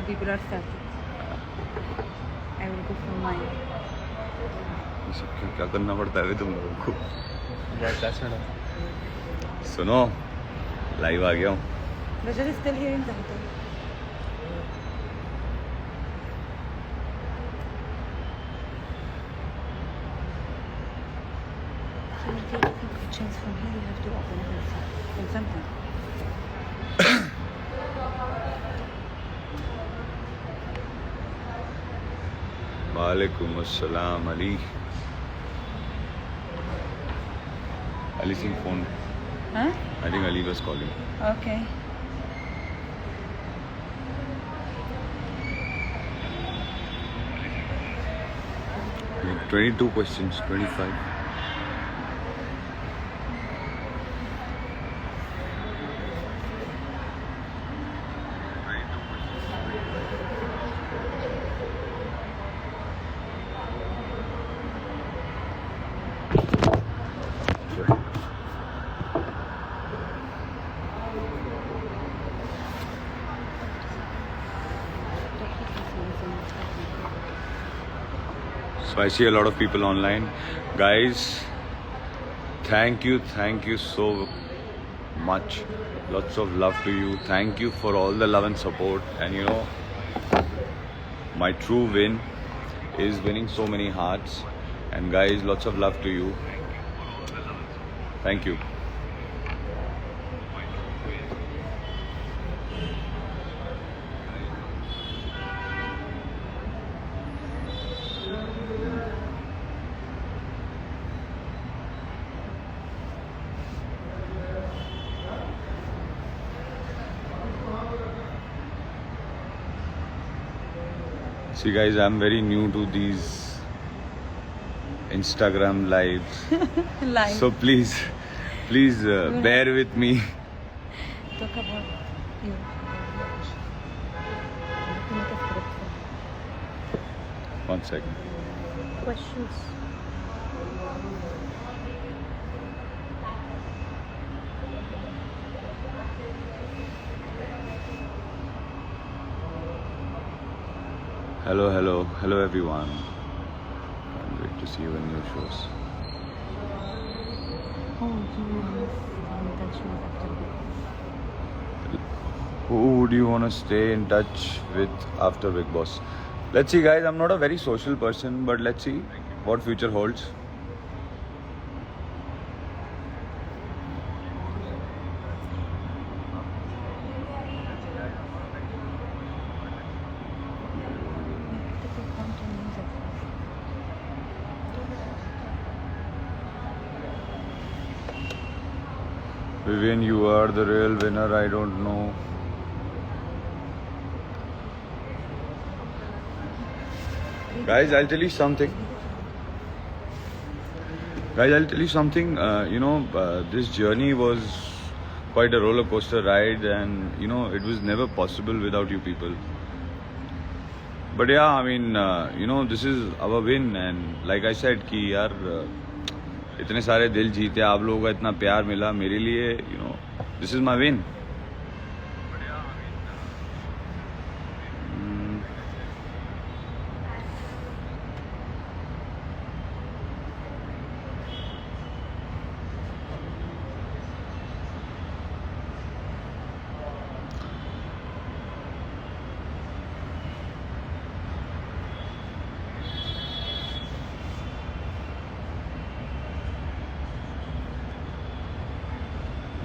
people are started. I will go for mine. ये सब क्यों क्या करना पड़ता है तुम लोगों को? सुनो, लाइव आ गया हूँ. Rajat is still here in the hotel. So if you take questions from here, you have to open it and something. वालेकुम अस्सलाम Ali. Ali Singh phone. Huh? I think Ali was calling. Okay. Like 22 questions, 25. So I see a lot of people online. Guys, thank you so much. Lots of love to you. Thank you for all the love and support. And you know, my true win is winning so many hearts. And guys, lots of love to you. Thank you. See guys, I'm very new to these Instagram lives. Live. So please bear with me. Talk about you. To make a script for 1 second. questions. Hello everyone. Can't wait to see you in your shows. Who do you want to touch with after Big Boss? Who would you want to stay in touch with after Big Boss? Let's see guys, I'm not a very social person, but let's see what future holds. Vivian, you are the real winner. I don't know. Guys, I'll tell you something. This journey was quite a roller coaster ride, and you know, it was never possible without you people. But yeah, I mean, this is our win, and like I said, कि यार इतने सारे दिल जीते, आप लोगों का इतना प्यार मिला मेरे लिए, you know, this is my win.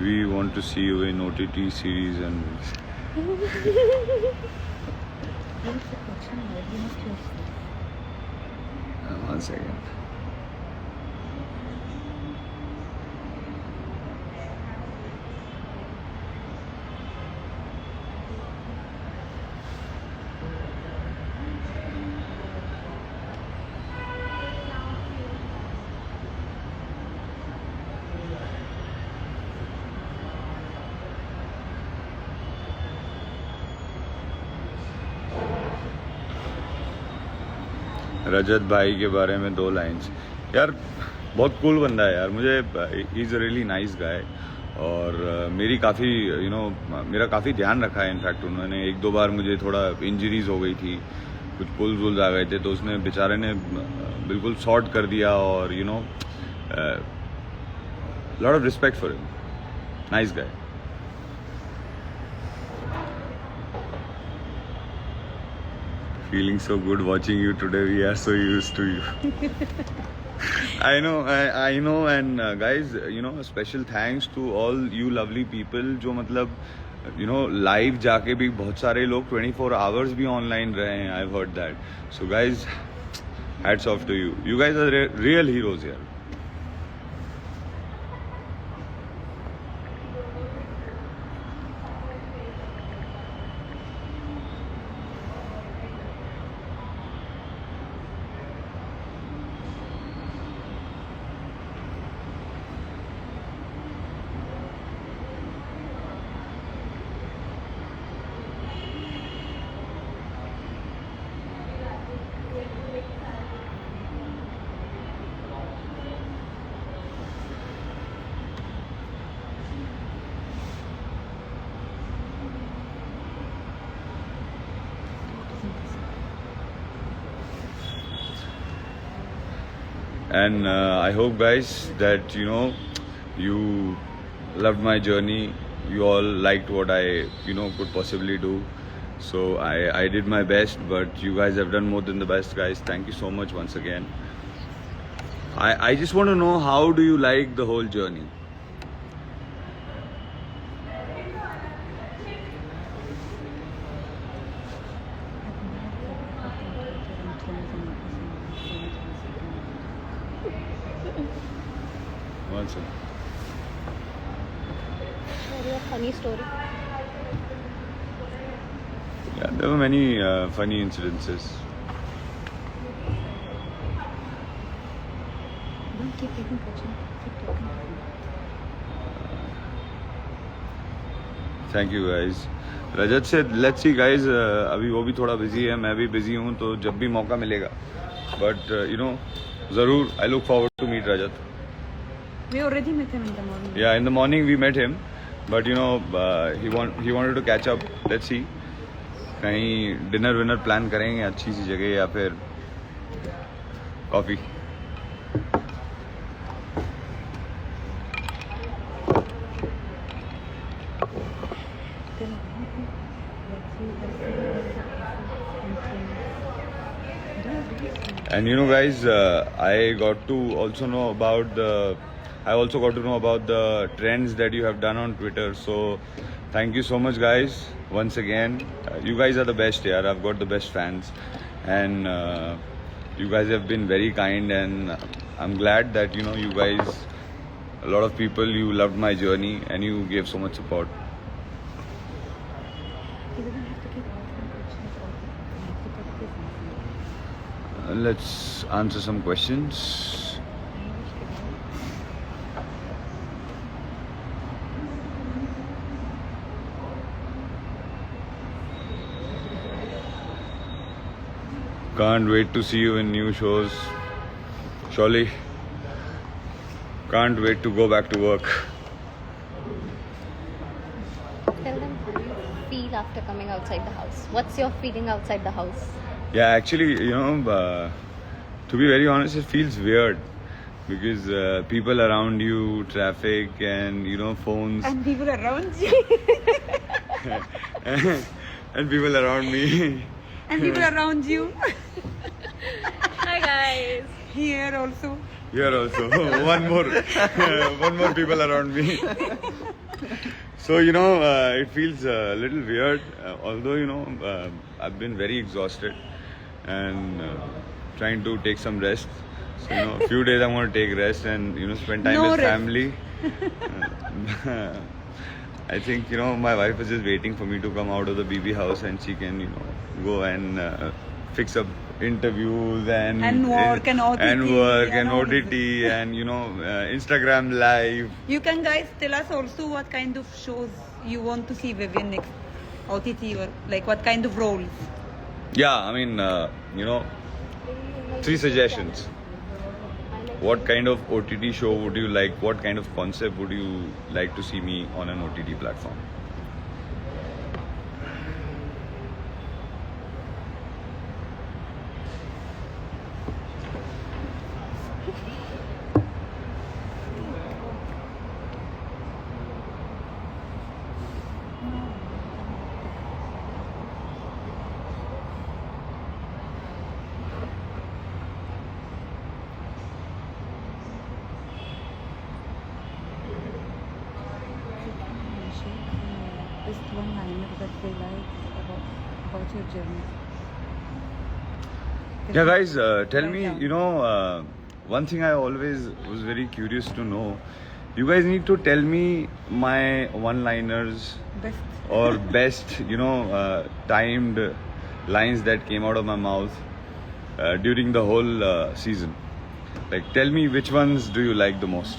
We want to see you in OTT series and What is the question? Why do you not choose? 1 second. रजत भाई के बारे में 2 लाइन्स. यार बहुत कूल बंदा है यार, मुझे he is a really nice guy. और मेरी काफ़ी मेरा काफ़ी ध्यान रखा है. इनफैक्ट उन्होंने 1-2 बार मुझे थोड़ा इंजरीज हो गई थी, कुछ पुल्स वुल्स आ गए थे, तो उसने बेचारे ने बिल्कुल सॉर्ट कर दिया. और lot of respect for him. Nice guy. Feeling so good watching you today. We are so used to you. I know, and guys, a special thanks to all you lovely people जो मतलब live जाके भी बहुत सारे लोग 24 hours भी online रहे हैं. I've heard that. So guys, hats off to you. You guys are real heroes here. And I hope guys that you loved my journey. You all liked what I could possibly do. So I did my best, but you guys have done more than the best, guys. Thank you so much once again. I just want to know, how do you like the whole journey? One second. Very funny story. Yeah, there were many funny incidences. Don't keep taking questions. Keep talking. Thank you guys. Rajat से let's see guys, अभी वो भी थोड़ा busy है, मैं भी busy हूँ, तो जब भी मौका मिलेगा, बट ज़रूर I look forward to meet Rajat. We already met him in the morning. Yeah, in the morning we met him, but he wanted to catch up. Let's see, कहीं डिनर विनर प्लान करेंगे अच्छी सी जगह, या फिर coffee. And guys, I got to also know about the trends that you have done on Twitter. So thank you so much, guys. Once again, you guys are the best here. I've got the best fans, and you guys have been very kind, and I'm glad that you guys, a lot of people, you loved my journey and you gave so much support. You don't have to keep asking questions all the time. You have to take this answer. Let's answer some questions. Can't wait to see you in new shows. Surely. Can't wait to go back to work. Tell them how you feel after coming outside the house. What's your feeling outside the house? Yeah, actually, to be very honest, it feels weird because people around you, traffic, and phones. And people around you. And people around me. And people around you. Hi guys. Here also. Here also. One more people around me. So it feels a little weird, although I've been very exhausted and trying to take some rest. So a few days I'm going to take rest and spend time with family. I think my wife is just waiting for me to come out of the BB house, and she can go and fix up interviews and work and OTT and OTT and Instagram live. You can guys tell us also what kind of shows you want to see Vivian next, OTT, or like what kind of roles. Yeah, I mean 3 suggestions. I like what kind of OTT show would you like? What kind of concept would you like to see me on an OTT platform? Just one liner that they like about your journey. Yeah, guys, tell me, one thing I always was very curious to know. You guys need to tell me my one-liners Best. or best, timed lines that came out of my mouth during the whole season. Like, tell me which ones do you like the most?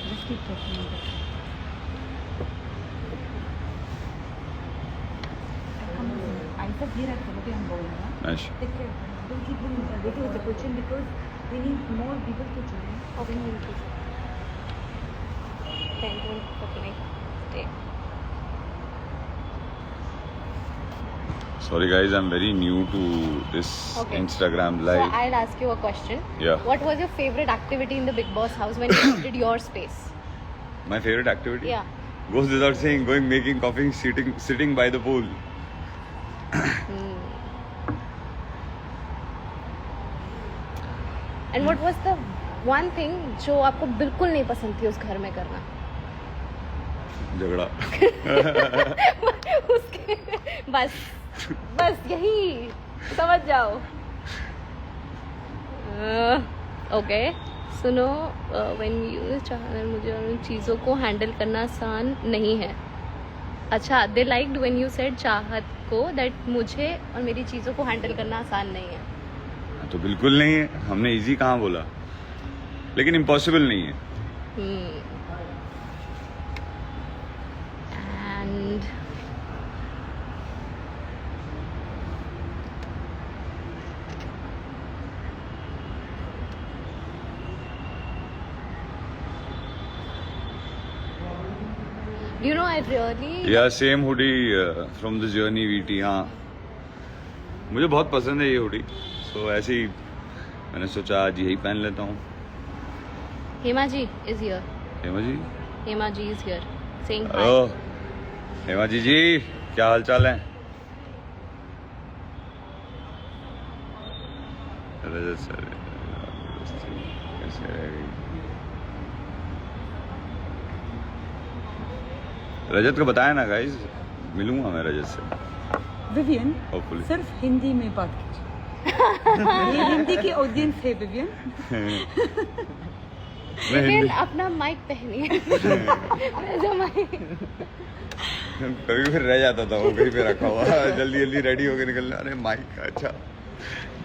Just keep talking about it. I said here at Quality I'm going. Nice. Take care. Don't keep waiting with the question because we need more people to join. Okay, please. Thank you for my stay. Sorry, guys, I'm very new to this Okay. Instagram So live. I'll ask you a question. Yeah. What was your favorite activity in the Big Boss house when you did your space? My favorite activity? Yeah. Goes without saying, going making coffee, sitting by the pool. And what was the one thing जो आपको बिल्कुल नहीं पसंद थी उस घर में करना? झगड़ा. उसके बस यही समझ जाओ. ओके सुनो, व्हेन यू चाहना मुझे उन चीज़ों को हैंडल करना आसान नहीं है. अच्छा, दे लाइक्ड व्हेन यू सेड चाहत को दैट मुझे और मेरी चीज़ों को हैंडल करना आसान नहीं है. तो बिल्कुल नहीं है. हमने इजी कहाँ बोला, लेकिन इम्पॉसिबल नहीं है. And you know I really या same hoodie from the journey VT. हाँ, मुझे बहुत पसंद है ये हुडी. सो ऐसे ही मैंने सोचा आज यही पहन लेता हूँ. Hema ji is here. Hema ji. Hema ji is here saying hi. Hello Hema ji, क्या हाल चाल है? रजत सर कैसे रहेगी? रजत को बताया ना गाइस, मिलूंगा मैं रजत से. Vivian Hopefully. सिर्फ हिंदी में बात कीजिए. ये हिंदी की ऑडियंस है विवियन. मैं फिर हिंदी अपना माइक पहनिए. जो mic- कभी फिर रह जाता था वो कहीं पे रखा हुआ. जल्दी जल्दी रेडी होके निकलना. अरे माइक अच्छा,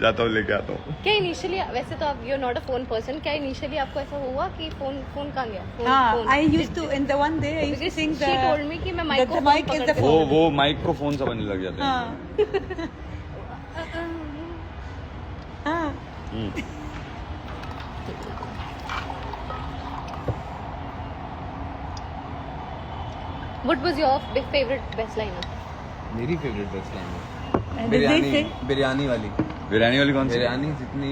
जाता हूँ लेके आता हूँ. क्या इनिशियली, वैसे तो आप you not a phone person, क्या इनिशियली आपको ऐसा हुआ कि फोन कहाँ गया? हाँ, I used to in the one day I used to think she told me कि मैं माइक that को the mic फोन is पकड़ the के- phone. वो माइक को फोन समझने लग जाते हैं. हाँ. हाँ. What was your favorite best liner? मेरी फेवरेट बेस्ट लाइन है And did they say biryani वाली. बिरयानी वाली कौन सी? बिरयानी जितनी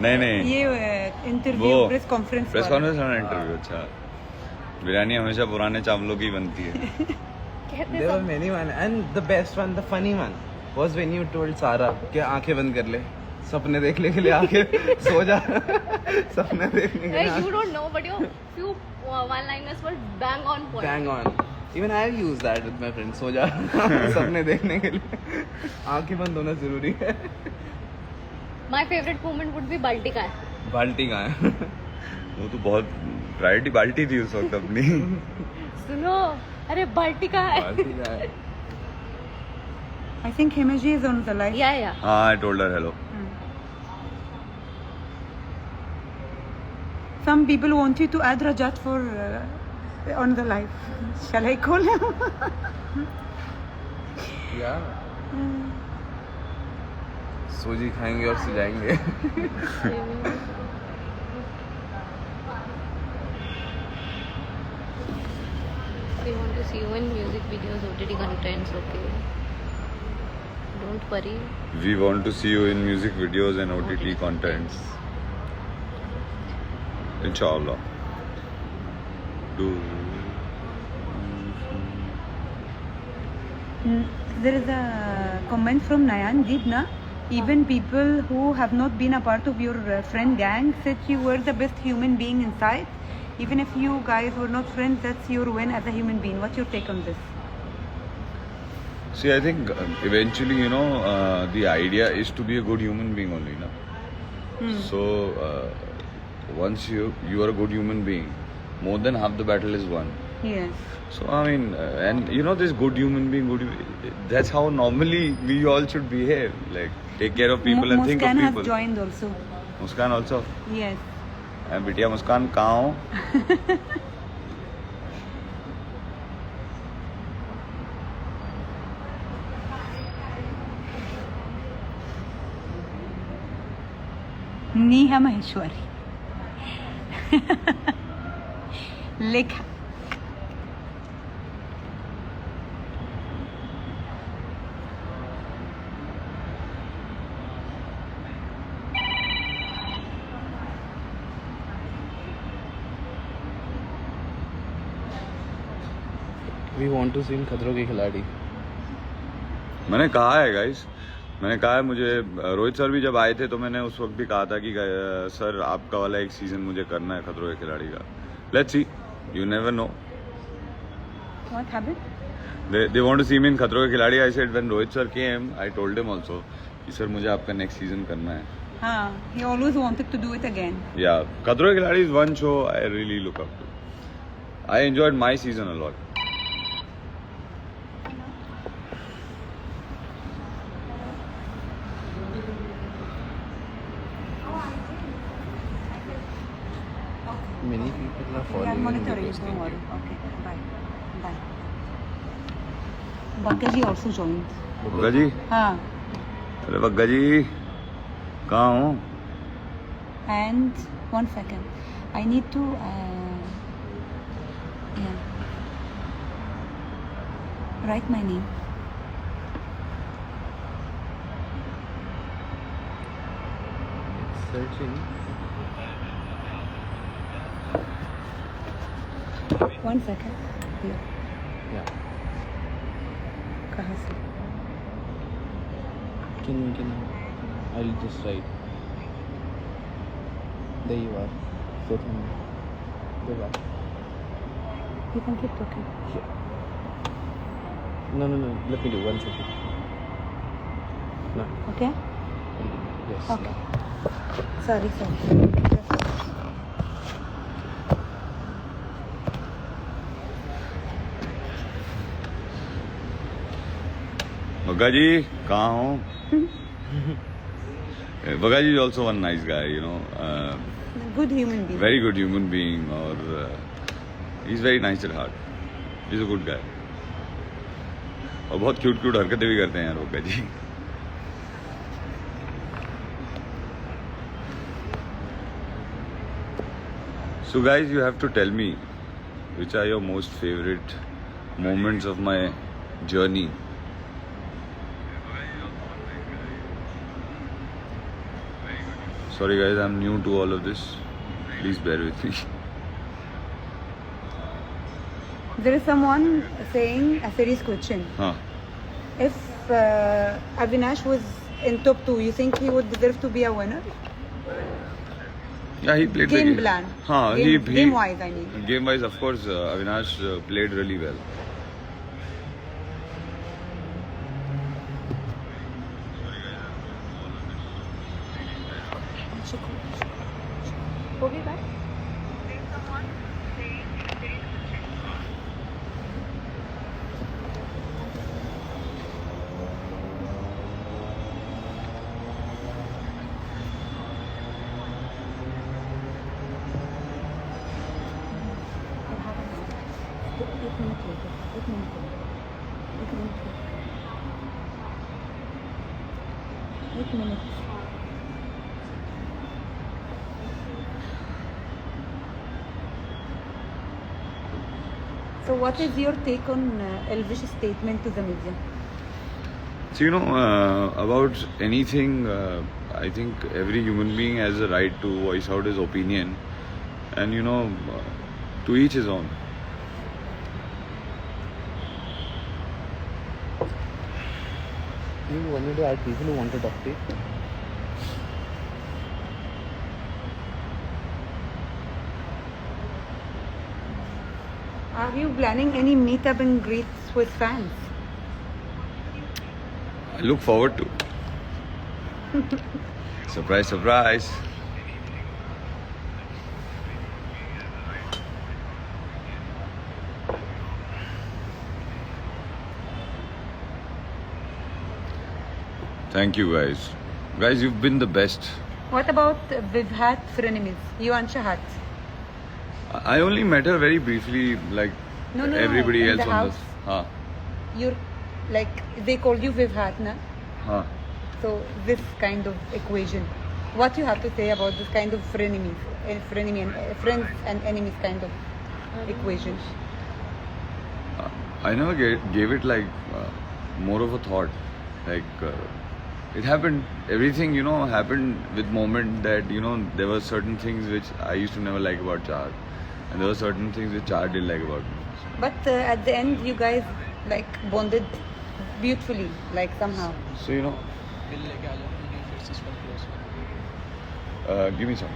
नहीं ये इंटरव्यू वो प्रेस कॉन्फ्रेंस प्रेस कॉन्फ्रेंस वाला इंटरव्यू. अच्छा, बिरयानी हमेशा पुराने चावलों की बनती है. कहते there were सब many one and the best one, the funny one was when you told Sara कि आंखें बंद कर ले, सपने देखने के लिए आंखें सो जा. सपने देखने के लिए you don't know, but your few one-liners were bang on point. bang on. Even I have used that with my friends. सो जा. सपने देखने के लिए आंखें बंद होना जरूरी है. My favorite moment would be बाल्टी का है. बाल्टी कहाँ है? वो तो बहुत प्रायोरिटी बाल्टी थी उस वक्त अपनी. सुनो, अरे बाल्टी का है. बाल्टी कहाँ है? I think Himaji is on the live. या हाँ, I told her hello. Some people want you to add Rajat for on the live. Shall I call him? Yeah. सूजी खाएंगे और सो जाएंगे. We want to see you in music videos, OTT contents, okay? Don't worry. We want to see you in music videos and OTT contents. Inshallah. Do. There is a comment from Nayan Deepna. Even people who have not been a part of your friend gang said you were the best human being inside. Even if you guys were not friends, that's your win as a human being. What's your take on this? See, I think eventually, you know, the idea is to be a good human being only, na? So, once you are a good human being, more than half the battle is won. Yes. So, I mean, and you know, this good human being, that's how normally we all should behave. Like, take care of people and think of Muskan people. has joined also. Muskan also. Yes. And बिटिया मुस्कान कहाँ हो? Neha Maheshwari. Lekha. We want to see in खतरों के खिलाड़ी. मैंने कहा है guys, मैंने कहा है, मुझे रोहित सर भी जब आए थे तो मैंने उस वक्त भी कहा था कि सर आपका वाला एक सीजन मुझे करना है खतरों के खिलाड़ी का. Let's see, you never know. What happened? They want to see me in खतरों के खिलाड़ी. I said when Rohit sir came, I told him also कि सर मुझे आपका नेक्स्ट सीजन करना है. हाँ, he always wanted to do it again. Yeah, खतरों के खिलाड़ी is one show I really look up to. I enjoyed my season a lot. Many people are We are following and monitoring. requesting Don't worry. you. Okay. Bye. Bye. Bhagya ji also joined. Bagga जी, हाँ. अरे बग्गा जी कहाँ हो? And 1 second. I need to. Yeah. Write my name. It's searching. 1 second. Here. Yeah. कहाँ से? Can I'll just write. There you are. So there are. You can keep talking. No. Let me do 1 second. No. Okay? Yes. Okay. Sorry. Bagga जी कहाँ हो? बग्गा जी is also one nice guy, you know. Good human being. Very good human being, और he's very nice at heart. He's a good guy. और बहुत cute हरकतें भी करते हैं यार बग्गा जी. So guys, you have to tell me which are your most favorite moments of my journey. Sorry guys, I'm new to all of this. Please bear with me. There is someone saying a serious question. Huh. If Avinash was in top 2, you think he would deserve to be a winner? Yeah, he played the Game game. plan. Huh, Game wise, I mean. Game wise, of course, Avinash played really well. हो गई बात? एक minute. So what is your take on Elvish's statement to the media? So, you know, about anything, I think every human being has a right to voice out his opinion, and you know, to each his own. You wanted to add people who want to talk to you. Are you planning any meetup and greets with fans? I look forward to. Surprise, surprise. Thank you, guys. Guys, you've been the best. What about Vivhat frenemies? You and Shahat? I only met her very briefly, like No, no, everybody in else the on house. this. Huh. You're like they called you Vivhat, na? Huh. So this kind of equation. What you have to say about this kind of frenemies, frenemy and friends and enemies kind of equation? I never gave it like more of a thought. Like it happened. Everything, you know, happened with moment that, you know, there were certain things which I used to never like about Char, and there were certain things which Char didn't like about me. But at the end, you guys like bonded beautifully, like somehow. So, you know, give me some.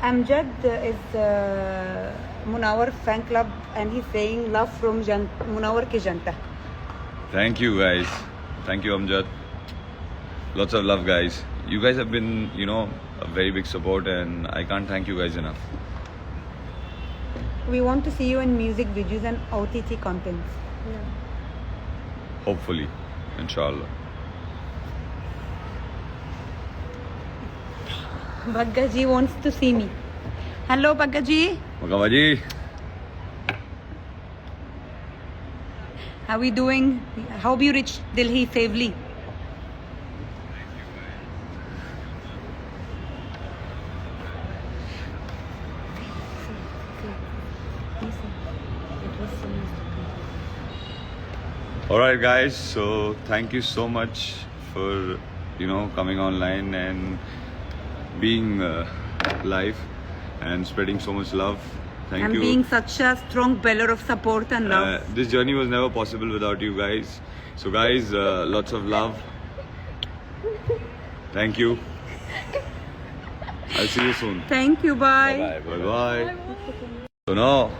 Amjad is Munawar fan club, and he's saying love from Munawar ki janta. Thank you, guys. Thank you, Amjad. Lots of love, guys. You guys have been, you know, a very big support, and I can't thank you guys enough. We want to see you in music videos and OTT contents. Hopefully, inshallah. Bhaggaji wants to see me. Hello, Bhaggaji. Makamaji. How are we doing? How you reached Delhi safely? All right, guys. So thank you so much for, you know, coming online and being live and spreading so much love. Thank And you. being such a strong pillar of support and love. This journey was never possible without you guys. So, guys, lots of love. Thank you. I'll see you soon. Thank you. Bye. Bye bye. So now